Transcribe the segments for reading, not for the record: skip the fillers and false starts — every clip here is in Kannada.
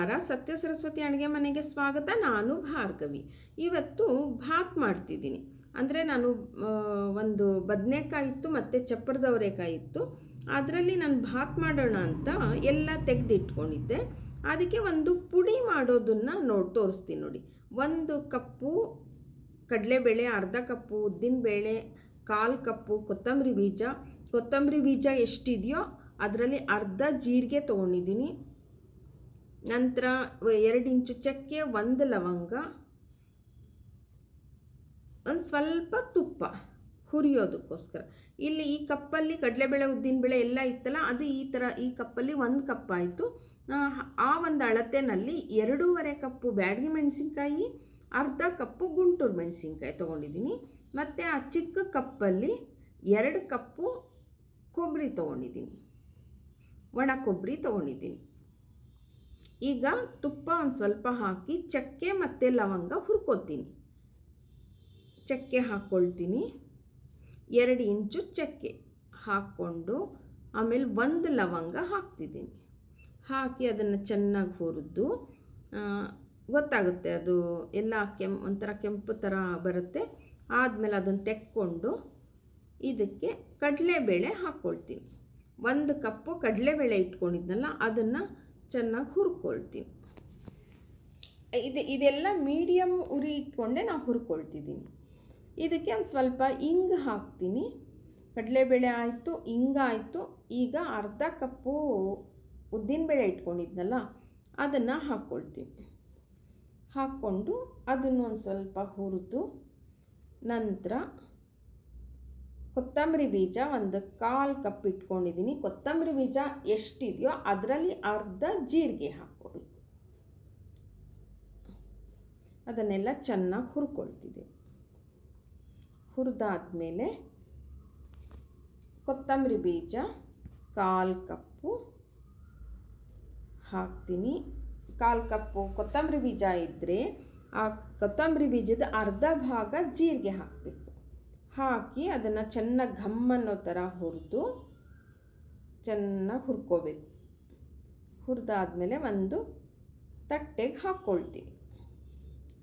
ನಮಸ್ಕಾರ. ಸತ್ಯ ಸರಸ್ವತಿ ಅಡುಗೆ ಮನೆಗೆ ಸ್ವಾಗತ. ನಾನು ಭಾರ್ಗವಿ. ಇವತ್ತು ಭಾತ್ ಮಾಡ್ತಿದ್ದೀನಿ. ಅಂದರೆ ನಾನು ಒಂದು ಬದನೆಕಾಯಿ ಇತ್ತು ಮತ್ತು ಚಪ್ಪರದವರೆಕಾಯಿ ಇತ್ತು. ಅದರಲ್ಲಿ ನಾನು ಭಾತ್ ಮಾಡೋಣ ಅಂತ ಎಲ್ಲ ತೆಗೆದಿಟ್ಕೊಂಡಿದ್ದೆ. ಅದಕ್ಕೆ ಒಂದು ಪುಡಿ ಮಾಡೋದನ್ನು ತೋರಿಸ್ತೀನಿ ನೋಡಿ. 1 ಕಪ್ಪು ಕಡಲೆಬೇಳೆ, ಅರ್ಧ ಕಪ್ಪು ಉದ್ದಿನಬೇಳೆ, 1/4 ಕಪ್ಪು ಕೊತ್ತಂಬರಿ ಬೀಜ ಎಷ್ಟಿದೆಯೋ ಅದರಲ್ಲಿ ಅರ್ಧ ಜೀರಿಗೆ ತೊಗೊಂಡಿದ್ದೀನಿ. ನಂತರ 2 ಇಂಚು ಚಕ್ಕೆ, 1 ಲವಂಗ, ಒಂದು ಸ್ವಲ್ಪ ತುಪ್ಪ ಹುರಿಯೋದಕ್ಕೋಸ್ಕರ. ಇಲ್ಲಿ ಈ ಕಪ್ಪಲ್ಲಿ ಕಡಲೆಬೇಳೆ ಉದ್ದಿನಬೇಳೆ ಎಲ್ಲ ಇತ್ತಲ್ಲ, ಅದು ಈ ಕಪ್ಪಲ್ಲಿ 1 ಕಪ್ ಆಯಿತು. ಆ ಒಂದು ಅಳತೆನಲ್ಲಿ 2.5 ಕಪ್ಪು ಬ್ಯಾಡಗಿ ಮೆಣಸಿನ್ಕಾಯಿ, ಅರ್ಧ ಕಪ್ಪು ಗುಂಟೂರು ಮೆಣಸಿನ್ಕಾಯಿ ತೊಗೊಂಡಿದ್ದೀನಿ. ಮತ್ತು ಆ ಚಿಕ್ಕ ಕಪ್ಪಲ್ಲಿ 2 ಕಪ್ಪು ಕೊಬ್ಬರಿ ತೊಗೊಂಡಿದ್ದೀನಿ, ಒಣ ಕೊಬ್ಬರಿ ತೊಗೊಂಡಿದ್ದೀನಿ. ಈಗ ತುಪ್ಪ ಒಂದು ಸ್ವಲ್ಪ ಹಾಕಿ ಚಕ್ಕೆ ಮತ್ತು ಲವಂಗ ಹುರ್ಕೊತೀನಿ. ಚಕ್ಕೆ ಹಾಕ್ಕೊಳ್ತೀನಿ. 2 ಇಂಚು ಚಕ್ಕೆ ಹಾಕ್ಕೊಂಡು ಆಮೇಲೆ 1 ಲವಂಗ ಹಾಕ್ತಿದ್ದೀನಿ. ಹಾಕಿ ಅದನ್ನು ಚೆನ್ನಾಗಿ ಹುರಿದು ಗೊತ್ತಾಗುತ್ತೆ, ಅದು ಎಲ್ಲ ಒಂಥರ ಕೆಂಪು ಥರ ಬರುತ್ತೆ. ಆದಮೇಲೆ ಅದನ್ನು ತೆಕ್ಕೊಂಡು ಇದಕ್ಕೆ ಕಡಲೆಬೇಳೆ ಹಾಕ್ಕೊಳ್ತೀನಿ. 1 ಕಪ್ಪು ಕಡಲೆಬೇಳೆ ಇಟ್ಕೊಂಡಿದ್ನಲ್ಲ ಅದನ್ನು ಚೆನ್ನಾಗಿ ಹುರ್ಕೊಳ್ತೀನಿ. ಇದೆಲ್ಲ ಮೀಡಿಯಮ್ ಉರಿ ಇಟ್ಕೊಂಡೆ ನಾನು ಹುರ್ಕೊಳ್ತಿದ್ದೀನಿ. ಇದಕ್ಕೆ ಒಂದು ಸ್ವಲ್ಪ ಇಂಗು ಹಾಕ್ತೀನಿ. ಕಡಲೆಬೇಳೆ ಆಯಿತು, ಇಂಗಾಯಿತು. ಈಗ ಅರ್ಧ ಕಪ್ಪು ಉದ್ದಿನಬೇಳೆ ಇಟ್ಕೊಂಡಿದ್ನಲ್ಲ ಅದನ್ನು ಹಾಕ್ಕೊಳ್ತೀನಿ. ಹಾಕ್ಕೊಂಡು ಅದನ್ನು ಒಂದು ಸ್ವಲ್ಪ ಹುರಿದು ನಂತರ ಕೊತ್ತಂಬರಿ ಬೀಜ ಒಂದು 1/4 ಕಪ್ ಇಟ್ಕೊಂಡಿದ್ದೀನಿ. ಕೊತ್ತಂಬರಿ ಬೀಜ ಎಷ್ಟಿದೆಯೋ ಅದರಲ್ಲಿ ಅರ್ಧ ಜೀರಿಗೆ ಹಾಕ್ಕೋಬೇಕು. ಅದನ್ನೆಲ್ಲ ಚೆನ್ನಾಗಿ ಹುರ್ಕೊಳ್ತಿದ್ದೆ. ಹುರಿದಾದ್ಮೇಲೆ ಕೊತ್ತಂಬರಿ ಬೀಜ 1/4 ಕಪ್ಪು ಹಾಕ್ತೀನಿ. 1/4 ಕಪ್ಪು ಕೊತ್ತಂಬರಿ ಬೀಜ ಇದ್ದರೆ ಆ ಕೊತ್ತಂಬರಿ ಬೀಜದ ಅರ್ಧ ಭಾಗ ಜೀರಿಗೆ ಹಾಕಬೇಕು. ಹಾಕಿ ಅದನ್ನು ಚೆನ್ನಾಗಿ ಘಮ್ಮನ್ನೋ ಥರ ಹುರಿದು ಚೆನ್ನಾಗಿ ಹುರ್ಕೋಬೇಕು. ಹುರಿದಾದ್ಮೇಲೆ ಒಂದು ತಟ್ಟೆಗೆ ಹಾಕ್ಕೊಳ್ತೀನಿ.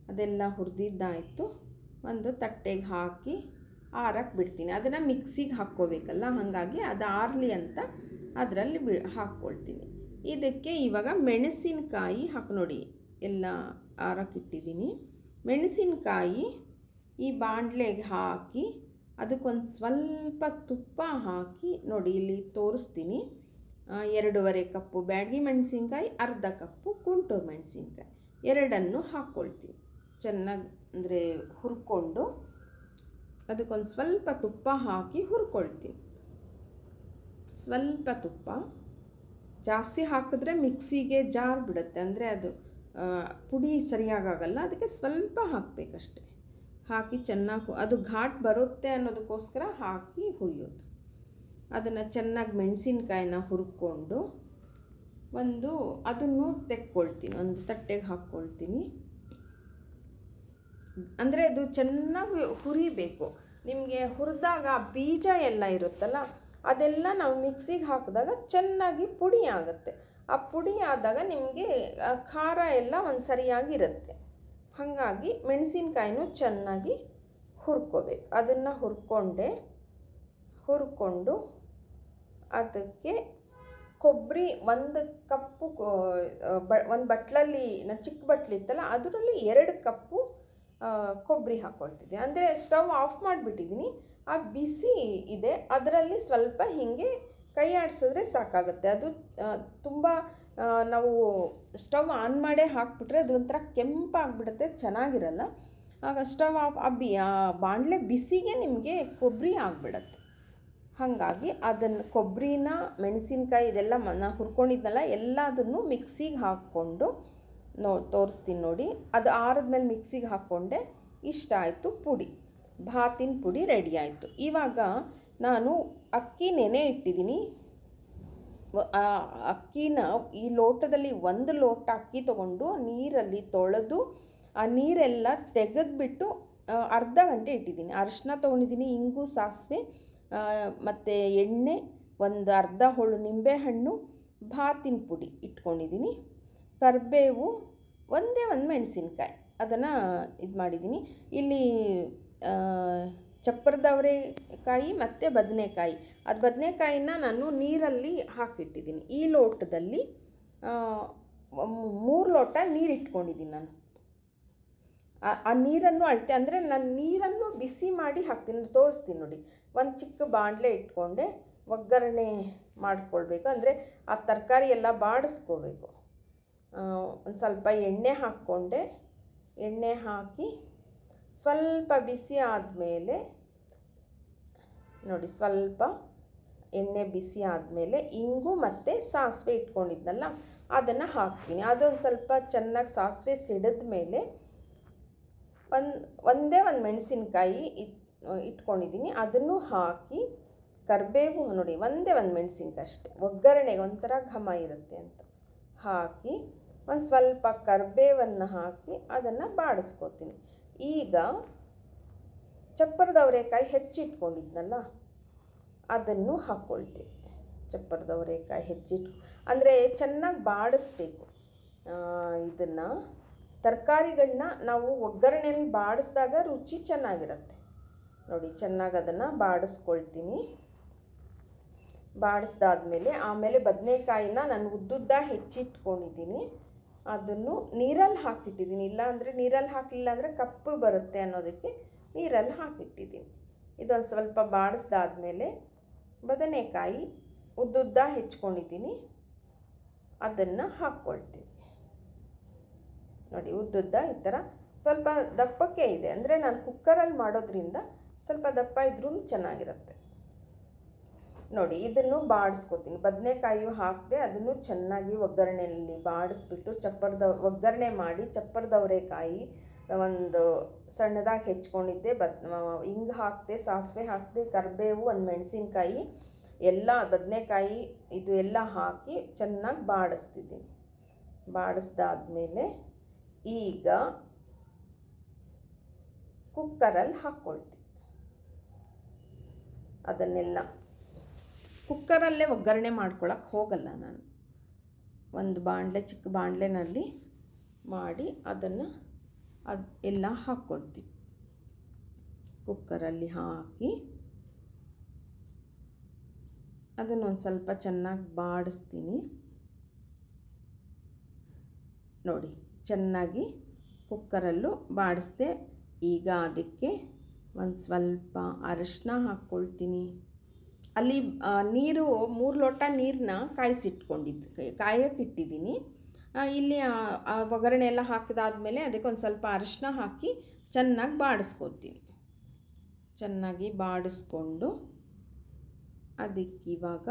ಅದೆಲ್ಲ ಹುರಿದಿದ್ದಾಯಿತು. ಒಂದು ತಟ್ಟೆಗೆ ಹಾಕಿ ಆರಕ್ಕೆ ಬಿಡ್ತೀನಿ. ಅದನ್ನು ಮಿಕ್ಸಿಗೆ ಹಾಕ್ಕೋಬೇಕಲ್ಲ, ಹಾಗಾಗಿ ಅದು ಆರಲಿ ಅಂತ ಅದರಲ್ಲಿ ಹಾಕ್ಕೊಳ್ತೀನಿ. ಇದಕ್ಕೆ ಇವಾಗ ಮೆಣಸಿನಕಾಯಿ ನೋಡಿ, ಎಲ್ಲ ಆರಕ್ಕಿಟ್ಟಿದ್ದೀನಿ. ಮೆಣಸಿನಕಾಯಿ ಈ ಬಾಣಲೆಗೆ ಹಾಕಿ ಅದಕ್ಕೊಂದು ಸ್ವಲ್ಪ ತುಪ್ಪ ಹಾಕಿ ನೋಡಿ, ಇಲ್ಲಿ ತೋರಿಸ್ತೀನಿ. 2.5 ಕಪ್ಪು ಬ್ಯಾಡಗಿ ಮೆಣಸಿನ್ಕಾಯಿ, ಅರ್ಧ ಕಪ್ಪು ಗುಂಟೂರು ಮೆಣಸಿನ್ಕಾಯಿ ಎರಡನ್ನು ಹಾಕ್ಕೊಳ್ತೀನಿ. ಚೆನ್ನಾಗಿ ಅಂದರೆ ಹುರ್ಕೊಂಡು ಅದಕ್ಕೊಂದು ಸ್ವಲ್ಪ ತುಪ್ಪ ಹಾಕಿ ಹುರ್ಕೊಳ್ತೀನಿ. ಸ್ವಲ್ಪ ತುಪ್ಪ ಜಾಸ್ತಿ ಹಾಕಿದ್ರೆ ಮಿಕ್ಸಿಗೆ ಜಾರ್ ಬಿಡುತ್ತೆ, ಅಂದರೆ ಅದು ಪುಡಿ ಸರಿಯಾಗಲ್ಲ. ಅದಕ್ಕೆ ಸ್ವಲ್ಪ ಹಾಕಬೇಕಷ್ಟೆ. ಹಾಕಿ ಚೆನ್ನಾಗಿ ಅದು ಘಾಟ್ ಬರುತ್ತೆ ಅನ್ನೋದಕ್ಕೋಸ್ಕರ ಹಾಕಿ ಹುರಿಯೋದು. ಅದನ್ನು ಚೆನ್ನಾಗಿ ಮೆಣಸಿನ್ಕಾಯಿನ ಹುರ್ಕೊಂಡು ಅದನ್ನು ತೆಕ್ಕೊಳ್ತೀನಿ. ಒಂದು ತಟ್ಟೆಗೆ ಹಾಕ್ಕೊಳ್ತೀನಿ. ಅಂದರೆ ಅದು ಚೆನ್ನಾಗಿ ಹುರಿಬೇಕು. ನಿಮಗೆ ಹುರಿದಾಗ ಬೀಜ ಎಲ್ಲ ಇರುತ್ತಲ್ಲ ಅದೆಲ್ಲ ನಾವು ಮಿಕ್ಸಿಗೆ ಹಾಕಿದಾಗ ಚೆನ್ನಾಗಿ ಪುಡಿ ಆಗುತ್ತೆ. ಆ ಪುಡಿ ಆದಾಗ ನಿಮಗೆ ಖಾರ ಎಲ್ಲ ಒಂದು ಸರಿಯಾಗಿರುತ್ತೆ. ಹಾಗಾಗಿ ಮೆಣಸಿನ್ಕಾಯಿನೂ ಚೆನ್ನಾಗಿ ಹುರ್ಕೋಬೇಕು. ಅದನ್ನು ಹುರ್ಕೊಂಡು ಅದಕ್ಕೆ ಕೊಬ್ಬರಿ 1 ಕಪ್ಪು ಒಂದು ಬಟ್ಲಲ್ಲಿ ಚಿಕ್ಕ ಬಟ್ಲಿತ್ತಲ್ಲ ಅದರಲ್ಲಿ 2 ಕಪ್ಪು ಕೊಬ್ಬರಿ ಹಾಕ್ಕೊಳ್ತಿದ್ದೆ. ಅಂದರೆ ಸ್ಟವ್ ಆಫ್ ಮಾಡಿಬಿಟ್ಟಿದ್ದೀನಿ. ಆ ಬಿಸಿ ಇದೆ, ಅದರಲ್ಲಿ ಸ್ವಲ್ಪ ಹೀಗೆ ಕೈ ಆಡಿಸಿದ್ರೆ ಸಾಕಾಗುತ್ತೆ. ಅದು ತುಂಬ ನಾವು ಸ್ಟವ್ ಆನ್ ಮಾಡೇ ಹಾಕ್ಬಿಟ್ರೆ ಅದು ಒಂಥರ ಕೆಂಪಾಗಿಬಿಡುತ್ತೆ, ಚೆನ್ನಾಗಿರಲ್ಲ. ಆಗ ಸ್ಟವ್ ಆಫ್ ಬಾಣಲೆ ಬಿಸಿಗೆ ನಿಮಗೆ ಕೊಬ್ಬರಿ ಆಗಿಬಿಡತ್ತೆ. ಹಾಗಾಗಿ ಅದನ್ನು ಕೊಬ್ಬರಿನ ಮೆಣಸಿನ್ಕಾಯಿ ಇದೆಲ್ಲ ನಾನು ಹುರ್ಕೊಂಡಿದ್ನಲ್ಲ ಎಲ್ಲದನ್ನು ಮಿಕ್ಸಿಗೆ ಹಾಕ್ಕೊಂಡು ತೋರಿಸ್ತೀನಿ ನೋಡಿ. ಅದು ಆರಿದ್ಮೇಲೆ ಮಿಕ್ಸಿಗೆ ಹಾಕ್ಕೊಂಡೆ. ಇಷ್ಟ ಆಯಿತು ಪುಡಿ, ಭಾತಿನ ಪುಡಿ ರೆಡಿ ಆಯಿತು. ಇವಾಗ ನಾನು ಅಕ್ಕಿ ನೆನೆ ಇಟ್ಟಿದ್ದೀನಿ. ಅಕ್ಕಿನ ಈ ಲೋಟದಲ್ಲಿ 1 ಲೋಟ ಅಕ್ಕಿ ತೊಗೊಂಡು ನೀರಲ್ಲಿ ತೊಳೆದು ಆ ನೀರೆಲ್ಲ ತೆಗೆದುಬಿಟ್ಟು ಅರ್ಧ ಗಂಟೆ ಇಟ್ಟಿದ್ದೀನಿ. ಅರಿಶಿನ ತೊಗೊಂಡಿದ್ದೀನಿ, ಇಂಗು, ಸಾಸಿವೆ ಮತ್ತು ಎಣ್ಣೆ, ಒಂದು ಅರ್ಧ ಹೋಳು ನಿಂಬೆಹಣ್ಣು, ಭಾತಿನ ಪುಡಿ ಇಟ್ಕೊಂಡಿದ್ದೀನಿ. ಕರಿಬೇವು, ಒಂದೇ ಒಂದು ಮೆಣಸಿನ್ಕಾಯಿ ಅದನ್ನು ಇದು ಮಾಡಿದ್ದೀನಿ. ಇಲ್ಲಿ ಚಪ್ಪರದವರೆಕಾಯಿ ಮತ್ತು ಬದನೆಕಾಯಿ, ಅದು ಬದನೆಕಾಯಿನ ನಾನು ನೀರಲ್ಲಿ ಹಾಕಿಟ್ಟಿದ್ದೀನಿ. ಈ ಲೋಟದಲ್ಲಿ 3 ಲೋಟ ನೀರು ಇಟ್ಕೊಂಡಿದ್ದೀನಿ ನಾನು. ಆ ನೀರನ್ನು ಅಳತೆ ಅಂದರೆ ನಾನು ನೀರನ್ನು ಬಿಸಿ ಮಾಡಿ ಹಾಕ್ತೀನಿ, ತೋರಿಸ್ತೀನಿ ನೋಡಿ. ಒಂದು ಚಿಕ್ಕ ಬಾಣಲೆ ಇಟ್ಕೊಂಡೆ, ಒಗ್ಗರಣೆ ಮಾಡಿಕೊಳ್ಬೇಕು. ಅಂದರೆ ಆ ತರಕಾರಿ ಎಲ್ಲ ಬಾಡಿಸ್ಕೋಬೇಕು. ಒಂದು ಸ್ವಲ್ಪ ಎಣ್ಣೆ ಹಾಕ್ಕೊಂಡೆ, ಎಣ್ಣೆ ಹಾಕಿ ಸ್ವಲ್ಪ ಬಿಸಿ ಆದಮೇಲೆ ನೋಡಿ, ಸ್ವಲ್ಪ ಎಣ್ಣೆ ಬಿಸಿ ಆದಮೇಲೆ ಇಂಗು ಮತ್ತು ಸಾಸಿವೆ ಇಟ್ಕೊಂಡಿದ್ನಲ್ಲ ಅದನ್ನು ಹಾಕ್ತೀನಿ. ಅದೊಂದು ಸ್ವಲ್ಪ ಚೆನ್ನಾಗಿ ಸಾಸಿವೆ ಸಿಡಿದ ಮೇಲೆ ಒಂದೇ ಒಂದು ಮೆಣಸಿನ್ಕಾಯಿ ಇಟ್ಕೊಂಡಿದ್ದೀನಿ, ಅದನ್ನು ಹಾಕಿ ಕರಿಬೇವು ನೋಡಿ, ಒಂದೇ ಒಂದು ಮೆಣಸಿನ್ಕಾಯಿ ಅಷ್ಟೇ, ಒಗ್ಗರಣೆಗೆ ಒಂಥರ ಘಮ ಇರುತ್ತೆ ಅಂತ ಹಾಕಿ ಒಂದು ಸ್ವಲ್ಪ ಕರಿಬೇವನ್ನು ಹಾಕಿ ಅದನ್ನು ಬಾಡಿಸ್ಕೊತೀನಿ. ಈಗ ಚಪ್ಪರದವರೆಕಾಯಿ ಹೆಚ್ಚಿಟ್ಕೊಂಡಿದ್ನಲ್ಲ ಅದನ್ನು ಹಾಕ್ಕೊಳ್ತೀನಿ. ಚಪ್ಪರದವರೆಕಾಯಿ ಅಂದರೆ ಚೆನ್ನಾಗಿ ಬಾಡಿಸ್ಬೇಕು. ಇದನ್ನು ತರಕಾರಿಗಳನ್ನ ನಾವು ಒಗ್ಗರಣೆಯಲ್ಲಿ ಬಾಡಿಸಿದಾಗ ರುಚಿ ಚೆನ್ನಾಗಿರುತ್ತೆ ನೋಡಿ. ಚೆನ್ನಾಗಿ ಅದನ್ನು ಬಾಡಿಸ್ಕೊಳ್ತೀನಿ. ಬಾಡಿಸ್ದಾದ್ಮೇಲೆ ಆಮೇಲೆ ಬದನೆಕಾಯಿನ ನಾನು ಉದ್ದುದ್ದ ಹೆಚ್ಚಿಟ್ಕೊಂಡಿದ್ದೀನಿ, ಅದನ್ನು ನೀರಲ್ಲಿ ಹಾಕಿಟ್ಟಿದ್ದೀನಿ. ಇಲ್ಲಾಂದರೆ ನೀರಲ್ಲಿ ಹಾಕಲಿಲ್ಲ ಅಂದರೆ ಕಪ್ಪು ಬರುತ್ತೆ ಅನ್ನೋದಕ್ಕೆ ನೀರಲ್ಲಿ ಹಾಕಿಟ್ಟಿದ್ದೀನಿ. ಇದೊಂದು ಸ್ವಲ್ಪ ಬಾಡಿಸ್ದಾದ್ಮೇಲೆ ಬದನೆಕಾಯಿ ಉದ್ದುದ್ದ ಹೆಚ್ಕೊಂಡಿದ್ದೀನಿ, ಅದನ್ನು ಹಾಕ್ಕೊಳ್ತೀನಿ ನೋಡಿ. ಉದ್ದುದ್ದ ಈ ಥರ ಸ್ವಲ್ಪ ದಪ್ಪಕ್ಕೆ ಇದೆ, ಅಂದರೆ ನಾನು ಕುಕ್ಕರಲ್ಲಿ ಮಾಡೋದ್ರಿಂದ ಸ್ವಲ್ಪ ದಪ್ಪ ಇದ್ರೂ ಚೆನ್ನಾಗಿರುತ್ತೆ ನೋಡಿ. ಇದನ್ನು ಬಾಡಿಸ್ಕೊತೀನಿ. ಬದನೆಕಾಯಿಯು ಹಾಕಿದೆ, ಅದನ್ನು ಚೆನ್ನಾಗಿ ಒಗ್ಗರಣೆಯಲ್ಲಿ ಬಾಡಿಸ್ಬಿಟ್ಟು ಒಗ್ಗರಣೆ ಮಾಡಿ ಚಪ್ಪರದವರೆಕಾಯಿ ಒಂದು ಸಣ್ಣದಾಗಿ ಹೆಚ್ಕೊಂಡಿದ್ದೆ, ಹಿಂಗೆ ಹಾಕಿದೆ, ಸಾಸಿವೆ ಹಾಕಿದೆ, ಕರಿಬೇವು, ಒಂದು ಮೆಣಸಿನ್ಕಾಯಿ, ಎಲ್ಲ ಬದನೆಕಾಯಿ ಇದು ಎಲ್ಲ ಹಾಕಿ ಚೆನ್ನಾಗಿ ಬಾಡಿಸ್ತಿದ್ದೀನಿ. ಬಾಡಿಸ್ದಾದ್ಮೇಲೆ ಈಗ ಕುಕ್ಕರಲ್ಲಿ ಹಾಕ್ಕೊಳ್ತೀನಿ. ಅದನ್ನೆಲ್ಲ ಕುಕ್ಕರಲ್ಲೇ ಒಗ್ಗರಣೆ ಮಾಡ್ಕೊಳಕ್ಕೆ ಹೋಗಲ್ಲ ನಾನು. ಒಂದು ಬಾಣಲೆ, ಚಿಕ್ಕ ಬಾಣಲೆನಲ್ಲಿ ಮಾಡಿ ಅದನ್ನು ಎಲ್ಲ ಹಾಕ್ಕೊಳ್ತೀನಿ. ಕುಕ್ಕರಲ್ಲಿ ಹಾಕಿ ಅದನ್ನೊಂದು ಸ್ವಲ್ಪ ಚೆನ್ನಾಗಿ ಬಾಡಿಸ್ತೀನಿ ನೋಡಿ. ಚೆನ್ನಾಗಿ ಕುಕ್ಕರಲ್ಲೂ ಬಾಡಿಸ್ದೆ. ಈಗ ಅದಕ್ಕೆ ಒಂದು ಸ್ವಲ್ಪ ಅರಿಶಿನ ಹಾಕ್ಕೊಳ್ತೀನಿ. ಅಲ್ಲಿ ನೀರು 3 ಲೋಟ ನೀರನ್ನ ಕಾಯಕ್ಕಿಟ್ಟಿದ್ದೀನಿ. ಇಲ್ಲಿ ಒಗ್ಗರಣೆ ಎಲ್ಲ ಹಾಕಿದಾದ್ಮೇಲೆ ಅದಕ್ಕೆ ಒಂದು ಸ್ವಲ್ಪ ಅರಿಶಿನ ಹಾಕಿ ಚೆನ್ನಾಗಿ ಬಾಡಿಸ್ಕೊತೀನಿ. ಚೆನ್ನಾಗಿ ಬಾಡಿಸ್ಕೊಂಡು ಅದಕ್ಕಿವಾಗ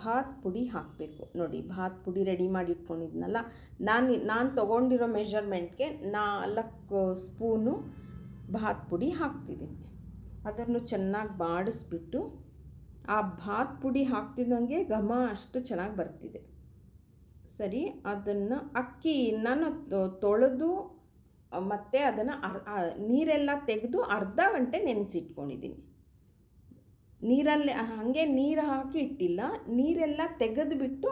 ಭಾತ್ ಪುಡಿ ಹಾಕಬೇಕು ನೋಡಿ. ಭಾತ್ ಪುಡಿ ರೆಡಿ ಮಾಡಿ ಇಟ್ಕೊಂಡಿದ್ನಲ್ಲ, ನಾನು ತೊಗೊಂಡಿರೋ ಮೆಷರ್ಮೆಂಟ್ಗೆ 4 ಸ್ಪೂನು ಭಾತ್ ಪುಡಿ ಹಾಕ್ತಿದ್ದೀನಿ. ಅದನ್ನು ಚೆನ್ನಾಗಿ ಬಾಡಿಸ್ಬಿಟ್ಟು ಆ ಭಾತ್ ಪುಡಿ ಹಾಕ್ತಿದ್ದಂಗೆ ಘಮ ಅಷ್ಟು ಚೆನ್ನಾಗಿ ಬರ್ತಿದೆ. ಸರಿ, ಅದನ್ನು ಅಕ್ಕಿ ನಾನು ತೊಳೆದು ಮತ್ತು ಅದನ್ನು ನೀರೆಲ್ಲ ತೆಗೆದು ಅರ್ಧ ಗಂಟೆ ನೆನೆಸಿಟ್ಕೊಂಡಿದ್ದೀನಿ. ನೀರಲ್ಲಿ ಹಾಗೆ ನೀರು ಹಾಕಿ ಇಟ್ಟಿಲ್ಲ, ನೀರೆಲ್ಲ ತೆಗೆದುಬಿಟ್ಟು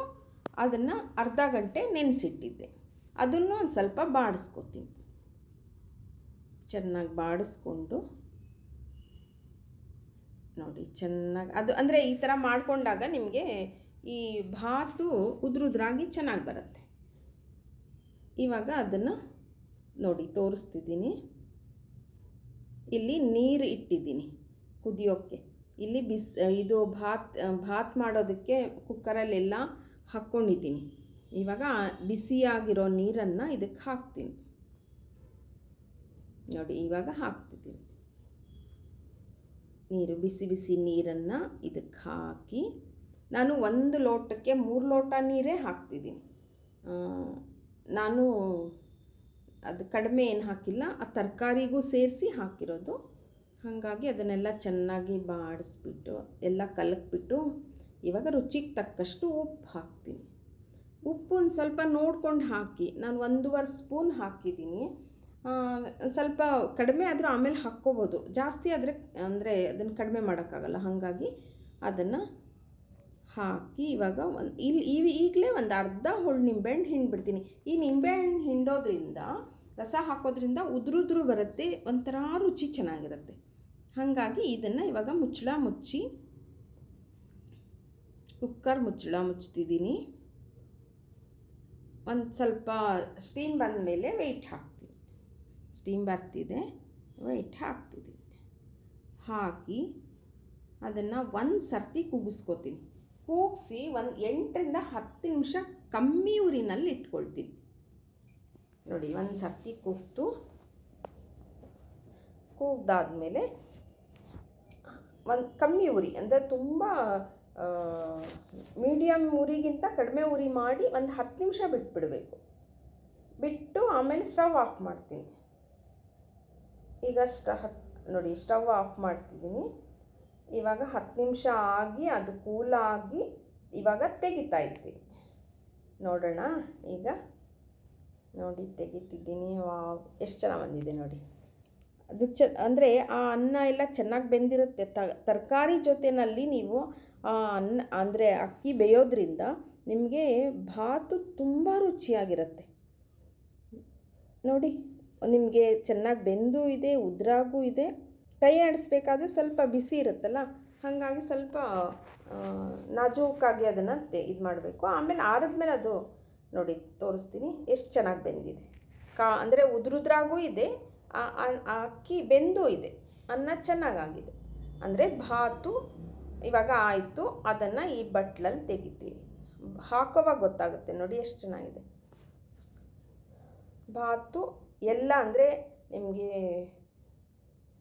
ಅದನ್ನು ಅರ್ಧ ಗಂಟೆ ನೆನೆಸಿಟ್ಟಿದ್ದೆ. ಅದನ್ನು ಒಂದು ಸ್ವಲ್ಪ ಬಾಡಿಸ್ಕೊತೀನಿ. ಚೆನ್ನಾಗಿ ಬಾಡಿಸ್ಕೊಂಡು ನೋಡಿ, ಚೆನ್ನಾಗಿ ಅದು ಅಂದರೆ ಈ ಥರ ಮಾಡಿಕೊಂಡಾಗ ನಿಮಗೆ ಈ ಭಾತು ಉದುರುದ್ರಾಗಿ ಚೆನ್ನಾಗಿ ಬರುತ್ತೆ. ಇವಾಗ ಅದನ್ನು ನೋಡಿ ತೋರಿಸ್ತಿದ್ದೀನಿ. ಇಲ್ಲಿ ನೀರು ಇಟ್ಟಿದ್ದೀನಿ ಕುದಿಯೋಕ್ಕೆ. ಇಲ್ಲಿ ಇದು ಭಾತ್ ಮಾಡೋದಕ್ಕೆ ಕುಕ್ಕರಲ್ಲೆಲ್ಲ ಹಾಕ್ಕೊಂಡಿದ್ದೀನಿ. ಇವಾಗ ಬಿಸಿಯಾಗಿರೋ ನೀರನ್ನು ಇದಕ್ಕೆ ಹಾಕ್ತೀನಿ ನೋಡಿ. ಇವಾಗ ಹಾಕ್ತಿದ್ದೀನಿ ನೀರು, ಬಿಸಿ ಬಿಸಿ ನೀರನ್ನು ಇದಕ್ಕೆ ಹಾಕಿ ನಾನು 1 ಲೋಟಕ್ಕೆ 3 ಲೋಟ ನೀರೇ ಹಾಕ್ತಿದ್ದೀನಿ. ನಾನು ಅದು ಕಡಿಮೆ ಏನು ಹಾಕಿಲ್ಲ, ಆ ತರಕಾರಿಗೂ ಸೇರಿಸಿ ಹಾಕಿರೋದು. ಹಾಗಾಗಿ ಅದನ್ನೆಲ್ಲ ಚೆನ್ನಾಗಿ ಬಾಡಿಸ್ಬಿಟ್ಟು ಎಲ್ಲ ಕಲಕ್ಬಿಟ್ಟು ಇವಾಗ ರುಚಿಗೆ ತಕ್ಕಷ್ಟು ಉಪ್ಪು ಹಾಕ್ತೀನಿ. ಉಪ್ಪು ಒಂದು ಸ್ವಲ್ಪ ನೋಡ್ಕೊಂಡು ಹಾಕಿ. ನಾನು 1.5 ಸ್ಪೂನ್ ಹಾಕಿದ್ದೀನಿ. ಸ್ವಲ್ಪ ಕಡಿಮೆ ಆದರೂ ಆಮೇಲೆ ಹಾಕ್ಕೋಬೋದು, ಜಾಸ್ತಿ ಆದರೆ ಅಂದರೆ ಅದನ್ನು ಕಡಿಮೆ ಮಾಡೋಕ್ಕಾಗಲ್ಲ. ಹಾಗಾಗಿ ಅದನ್ನು ಹಾಕಿ ಇವಾಗ ಈಗಲೇ ಒಂದು ಅರ್ಧ ಹೋಳು ನಿಂಬೆಹಣ್ಣು ಹಿಂಡ್ಬಿಡ್ತೀನಿ. ಈ ನಿಂಬೆಹಣ್ಣು ಹಿಂಡೋದ್ರಿಂದ, ರಸ ಹಾಕೋದ್ರಿಂದ ಉದುರುದ್ರು ಬರುತ್ತೆ, ಒಂಥರ ರುಚಿ ಚೆನ್ನಾಗಿರುತ್ತೆ. ಹಾಗಾಗಿ ಇದನ್ನು ಇವಾಗ ಮುಚ್ಚಳ ಮುಚ್ಚಿ, ಕುಕ್ಕರ್ ಮುಚ್ಚಳ ಮುಚ್ತಿದ್ದೀನಿ. ಒಂದು ಸ್ವಲ್ಪ ಸ್ಟೀಮ್ ಬಂದ ಮೇಲೆ ವೆಯ್ಟ್ ಹಾಕ್ತೀನಿ. ಸ್ಟೀಮ್ ಬರ್ತಿದೆ, ವೆಯ್ಟ್ ಹಾಕ್ತಿದ್ದೀನಿ. ಹಾಕಿ ಅದನ್ನು ಒಂದು ಸರ್ತಿ ಕೂಗಿಸ್ಕೊತೀನಿ. ಕೂಗಿಸಿ ಒಂದು 8ರಿಂದ 10 ನಿಮಿಷ ಕಮ್ಮಿ ಉರಿನಲ್ಲಿ ಇಟ್ಕೊಳ್ತೀನಿ. ನೋಡಿ, ಒಂದು ಸರ್ತಿ ಕೂಗ್ದಾದ್ಮೇಲೆ ಒಂದು ಕಮ್ಮಿ ಉರಿ, ಅಂದರೆ ತುಂಬ ಮೀಡಿಯಮ್ ಉರಿಗಿಂತ ಕಡಿಮೆ ಉರಿ ಮಾಡಿ ಒಂದು 10 ನಿಮಿಷ ಬಿಟ್ಬಿಡಬೇಕು. ಬಿಟ್ಟು ಆಮೇಲೆ ಸ್ಟವ್ ಆಫ್ ಮಾಡ್ತೀನಿ. ಈಗ ನೋಡಿ, ಸ್ಟವ್ ಆಫ್ ಮಾಡ್ತಿದ್ದೀನಿ. ಇವಾಗ 10 ನಿಮಿಷ ಆಗಿ ಅದು ಕೂಲಾಗಿ ಇವಾಗ ತೆಗಿತಾ ಇದ್ದೀನಿ. ನೋಡೋಣ ಈಗ. ನೋಡಿ, ತೆಗಿತಿದ್ದೀನಿ. ವಾವ್, ಎಷ್ಟು ಚೆನ್ನಾಗಿ ಬಂದಿದೆ ನೋಡಿ. ಅದು ಅಂದರೆ ಆ ಅನ್ನ ಎಲ್ಲ ಚೆನ್ನಾಗಿ ಬೆಂದಿರುತ್ತೆ. ತರಕಾರಿ ಜೊತೆಯಲ್ಲಿ ನೀವು ಅನ್ನ ಅಂದರೆ ಅಕ್ಕಿ ಬೇಯೋದ್ರಿಂದ ನಿಮಗೆ ಭಾತು ತುಂಬ ರುಚಿಯಾಗಿರುತ್ತೆ. ನೋಡಿ, ನಿಮಗೆ ಚೆನ್ನಾಗಿ ಬೆಂದು ಇದೆ, ಉದ್ರಾಗೂ ಇದೆ. ಕೈ ಆಡಿಸ್ಬೇಕಾದ್ರೆ ಸ್ವಲ್ಪ ಬಿಸಿ ಇರುತ್ತಲ್ಲ, ಹಾಗಾಗಿ ಸ್ವಲ್ಪ ನಾಜೂಕಾಗಿ ಅದನ್ನು ಇದು ಮಾಡಬೇಕು. ಆಮೇಲೆ ಆರಿದ್ಮೇಲೆ ಅದು ನೋಡಿ ತೋರಿಸ್ತೀನಿ ಎಷ್ಟು ಚೆನ್ನಾಗಿ ಬೆಂದಿದೆ. ಅಂದರೆ ಉದ್ರಾಗೂ ಇದೆ, ಅಕ್ಕಿ ಬೆಂದು ಇದೆ, ಅನ್ನ ಚೆನ್ನಾಗಾಗಿದೆ. ಅಂದರೆ ಭಾತು ಇವಾಗ ಆಯಿತು. ಅದನ್ನು ಈ ಬಟ್ಲಲ್ಲಿ ತೆಗಿತೀನಿ. ಹಾಕೋವಾಗ ಗೊತ್ತಾಗುತ್ತೆ ನೋಡಿ ಎಷ್ಟು ಚೆನ್ನಾಗಿದೆ ಭಾತು ಎಲ್ಲ. ಅಂದರೆ ನಿಮಗೆ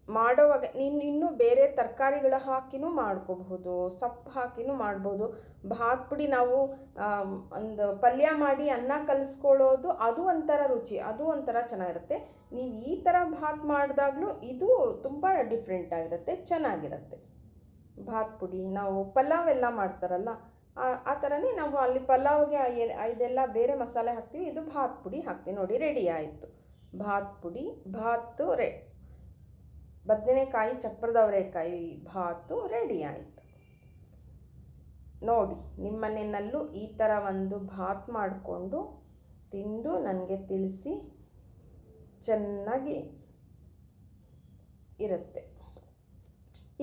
ಮಾಡೋವಾಗ ಇನ್ನೂ ಬೇರೆ ತರಕಾರಿಗಳ ಹಾಕಿನೂ ಮಾಡ್ಕೋಬಹುದು, ಸೊಪ್ಪು ಹಾಕಿನೂ ಮಾಡ್ಬೋದು. ಭಾತ್ ಪುಡಿ ನಾವು ಒಂದು ಪಲ್ಯ ಮಾಡಿ ಅನ್ನ ಕಲಿಸ್ಕೊಳ್ಳೋದು, ಅದು ಒಂಥರ ರುಚಿ, ಅದು ಒಂಥರ ಚೆನ್ನಾಗಿರುತ್ತೆ. ನೀವು ಈ ಥರ ಭಾತ್ ಮಾಡಿದಾಗಲೂ ಇದು ತುಂಬ ಡಿಫ್ರೆಂಟಾಗಿರುತ್ತೆ, ಚೆನ್ನಾಗಿರುತ್ತೆ. ಭಾತ್ ಪುಡಿ ನಾವು ಪಲಾವ್ ಎಲ್ಲ ಮಾಡ್ತಾರಲ್ಲ, ಆ ಥರನೇ ನಾವು ಅಲ್ಲಿ ಪಲಾವ್ಗೆ ಇದೆಲ್ಲ ಬೇರೆ ಮಸಾಲೆ ಹಾಕ್ತೀವಿ, ಇದು ಭಾತ್ ಪುಡಿ ಹಾಕ್ತೀವಿ. ನೋಡಿ, ರೆಡಿ ಆಯಿತು ಭಾತ್ ಪುಡಿ. ಭಾತು ಬದನೆಕಾಯಿ ಚಪ್ಪರದವರೆಕಾಯಿ ಭಾತು ರೆಡಿ ಆಯಿತು. ನೋಡಿ, ನಿಮ್ಮ ಮನೆಯಲ್ಲೂ ಈ ಥರ ಒಂದು ಭಾತ್ ಮಾಡಿಕೊಂಡು ತಿಂದು ನನಗೆ ತಿಳಿಸಿ. ಚೆನ್ನಾಗಿ ಇರುತ್ತೆ.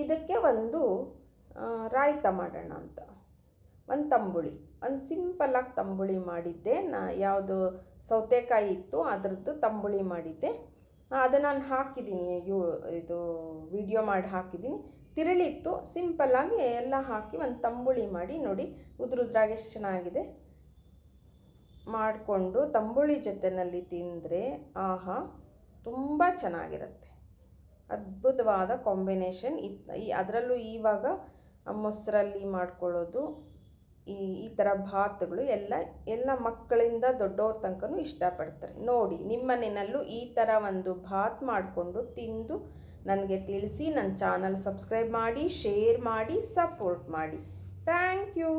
ಇದಕ್ಕೆ ಒಂದು ರಾಯ್ತ ಮಾಡೋಣ ಅಂತ ಒಂದು ತಂಬುಳಿ, ಒಂದು ಸಿಂಪಲ್ಲಾಗಿ ತಂಬುಳಿ ಮಾಡಿದ್ದೆ. ಯಾವುದು ಸೌತೆಕಾಯಿ ಇತ್ತು, ಅದರದ್ದು ತಂಬುಳಿ ಮಾಡಿದ್ದೆ. ಅದನ್ನು ನಾನು ಹಾಕಿದ್ದೀನಿ, ಇದು ವಿಡಿಯೋ ಮಾಡಿ ಹಾಕಿದ್ದೀನಿ. ತಿರುಳಿತ್ತು, ಸಿಂಪಲ್ಲಾಗಿ ಎಲ್ಲ ಹಾಕಿ ಒಂದು ತಂಬುಳಿ ಮಾಡಿ. ನೋಡಿ, ಉದ್ರಾಗಿ ಎಷ್ಟು ಚೆನ್ನಾಗಿದೆ. ಮಾಡಿಕೊಂಡು ತಂಬುಳಿ ಜೊತೆಯಲ್ಲಿ ತಿಂದರೆ ಆಹಾ, ತುಂಬ ಚೆನ್ನಾಗಿರುತ್ತೆ. ಅದ್ಭುತವಾದ ಕಾಂಬಿನೇಷನ್. ಅದರಲ್ಲೂ ಇವಾಗ ಮೊಸರಲ್ಲಿ ಮಾಡ್ಕೊಳ್ಳೋದು, ಈ ಥರ ಭಾತುಗಳು ಎಲ್ಲ ಮಕ್ಕಳಿಂದ ದೊಡ್ಡವ್ರ ತನಕನೂ ಇಷ್ಟಪಡ್ತಾರೆ. ನೋಡಿ, ನಿಮ್ಮ ಮನೆಯಲ್ಲೂ ಈ ಥರ ಒಂದು ಭಾತ್ ಮಾಡಿಕೊಂಡು ತಿಂದು ನನಗೆ ತಿಳಿಸಿ. ನನ್ನ ಚಾನಲ್ ಸಬ್ಸ್ಕ್ರೈಬ್ ಮಾಡಿ, ಶೇರ್ ಮಾಡಿ, ಸಪೋರ್ಟ್ ಮಾಡಿ. Thank you.